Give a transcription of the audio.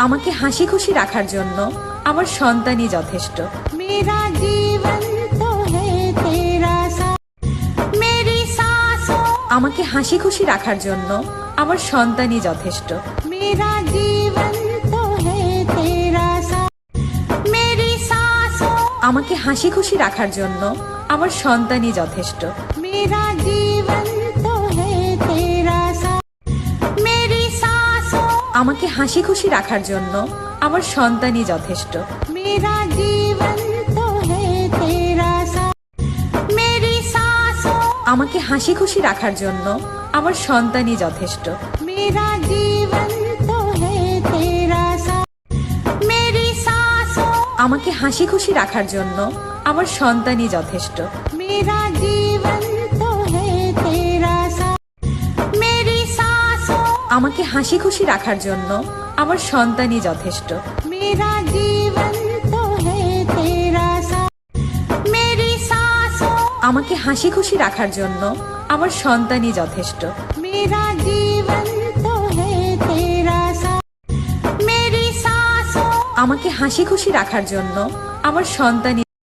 আমাকে হাসি খুশি রাখার জন্য আমার সন্তানই যথেষ্ট। मेरा जीवन तो है तेरा साथ, मेरी सांसों আমাকে হাসি খুশি রাখার জন্য আমার সন্তানই যথেষ্ট। मेरा जीवन तो है तेरा साथ, मेरी सांसों আমাকে হাসি খুশি রাখার জন্য আমার সন্তানই যথেষ্ট। मेरा जीवन तो है तेरा साथ, मेरी सांसों আমাকে হাসি খুশি রাখার জন্য আমার সন্তানই যথেষ্ট। मेरा जीवन तो है तेरा साथ, मेरी सांसों আমাকে হাসি খুশি রাখার জন্য আমার সন্তানই যথেষ্ট। मेरा जीवन तो है तेरा साथ, मेरी सांसों আমাকে হাসি খুশি রাখার জন্য আমার সন্তানই যথেষ্ট। मेरा जीवन तो है तेरा साथ, मेरी सांसों আমাকে হাসি খুশি রাখার জন্য আমার সন্তানই যথেষ্ট। मेरा जीवन तो है तेरा साथ, मेरी सांसों আমাকে হাসি খুশি রাখার জন্য আমার সন্তানই যথেষ্ট। मेरा जीवन तो है तेरा साथ, मेरी सांसों আমাকে হাসি খুশি রাখার জন্য আমার সন্তানই